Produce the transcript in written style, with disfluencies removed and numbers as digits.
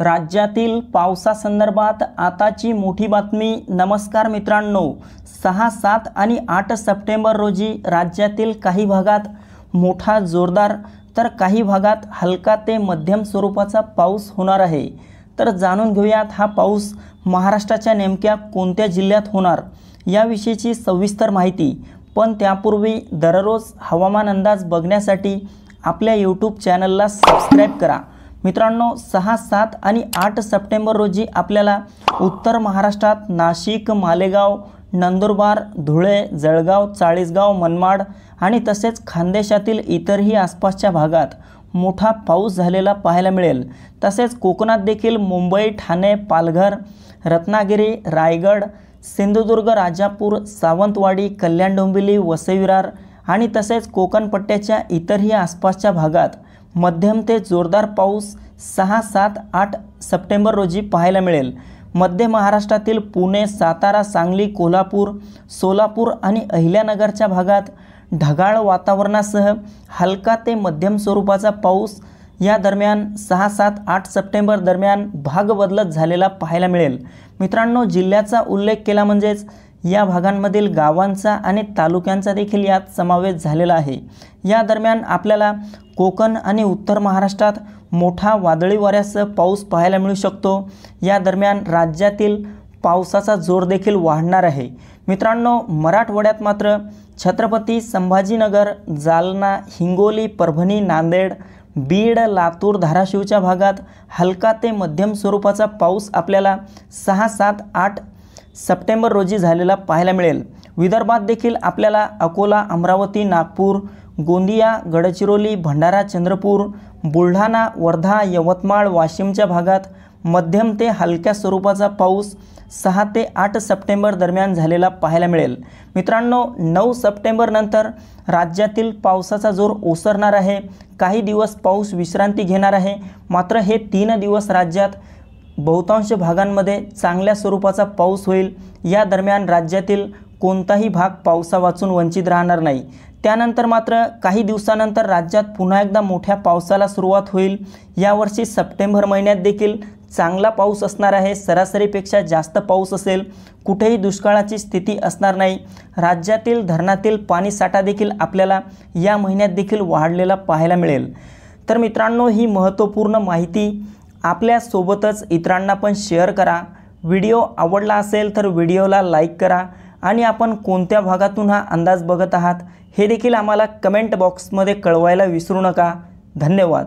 राज्यातील पावसासंदर्भात आताची मोठी बातमी। नमस्कार मित्रांनो, 6, 7 आणि 8 सप्टेंबर रोजी राज्यातील काही भागात मोठा जोरदार तर काही भागात हलका ते मध्यम स्वरूपाचा पाऊस होणार आहे। तर जाणून घेऊयात हा पाऊस महाराष्ट्राच्या नेमक्या कोणत्या जिल्ह्यात होणार याविषयीची सविस्तर माहिती। पण त्यापूर्वी दररोज हवामान अंदाज बघण्यासाठी आपल्या YouTube चॅनलला सबस्क्राइब करा। मित्रांनो, 6, 7 आणि 8 सप्टेंबर रोजी आपल्याला उत्तर महाराष्ट्रात नाशिक, मालेगाव, नंदुरबार, धुळे, जळगाव, चाळीसगाव, मनमाड आणि तसेच खानदेशातील इतरही आसपासच्या भागात मोठा पाऊस झालेला पाहायला मिळेल। तसेच कोकणात देखील मुंबई, ठाणे, पालघर, रत्नागिरी, रायगड, सिंधुदुर्ग, राजापूर, सावंतवाडी, कल्याण, डोंबिवली, वसई विरार आणि तसेच कोकण पट्ट्याच्या इतरही आसपासच्या भागात मध्यम ते जोरदार पाऊस 6, 7, 8 सप्टेंबर रोजी पाहायला मिळेल। मध्य महाराष्ट्रातील पुणे, सातारा, सांगली, कोल्हापूर, सोलापूर आणि अहिल्यानगरच्या भागात ढगाळ वातावरणासह हलका ते मध्यम स्वरूपाचा पाऊस या दरम्यान 6, 7, 8 सप्टेंबर दरम्यान भाग बदलत झालेला पाहायला मिळेल। मित्रांनो, जिल्ह्याचा उल्लेख केला म्हणजेच या भागांमधील गावांचा आणि तालुक्यांचा देखील यात समावेश झालेला आहे। या दरम्यान आपल्याला कोकण आणि उत्तर महाराष्ट्रात मोठा वादळी वाऱ्यासह पाऊस पाहायला मिळू शकतो। या दरम्यान राज्यातील पावसाचा जोर देखील वाढणार आहे। मित्रांनो, मराठवाड्यात मात्र छत्रपती संभाजीनगर, जालना, हिंगोली, परभणी, नांदेड, बीड, लातूर, धाराशिवच्या भागात हलका ते मध्यम स्वरूपाचा पाऊस आपल्याला 6, 7, 8 सप्टेंबर रोजी झालेला पाहायला मिळेल। विदर्भात देखील आपल्याला अकोला, अमरावती, नागपूर, गोंदिया, गडचिरोली, भंडारा, चंद्रपूर, बुलढाणा, वर्धा, यवतमाळ, वाशिमच्या भागात मध्यम ते हलक्या स्वरूपाचा पाऊस 6 ते 8 सप्टेंबर दरम्यान झालेला पाहायला मिळेल। मित्रांनो, 9 सप्टेंबर नंतर राज्यातील पावसाचा जोर ओसरणार आहे। काही दिवस पाऊस विश्रांती घेणार आहे। मात्र हे 3 दिवस राज्यात बहुतांश भागांमध्ये चांगल्या स्वरूपाचा पाऊस होईल। या दरम्यान राज्यातील कोणताही भाग पावसावाचून वंचित राहणार नाही। त्यानंतर मात्र काही दिवसानंतर राज्यात पुन्हा एकदा मोठ्या पावसाला सुरुवात होईल। यावर्षी सप्टेंबर महिन्यात देखील चांगला पाऊस असणार आहे। सरासरीपेक्षा जास्त पाऊस असेल। कुठेही दुष्काळाची स्थिती असणार नाही। राज्यातील धरणातील पाणीसाठा देखील आपल्याला या महिन्यात देखील वाढलेला पाहायला मिळेल। तर मित्रांनो, ही महत्त्वपूर्ण माहिती आपल्यासोबतच इतरांना पण शेअर करा। व्हिडिओ आवडला असेल तर व्हिडिओला लाईक करा आणि आपण कोणत्या भागातून हा अंदाज बघत आहात हे देखील आम्हाला कमेंट बॉक्समध्ये कळवायला विसरू नका। धन्यवाद।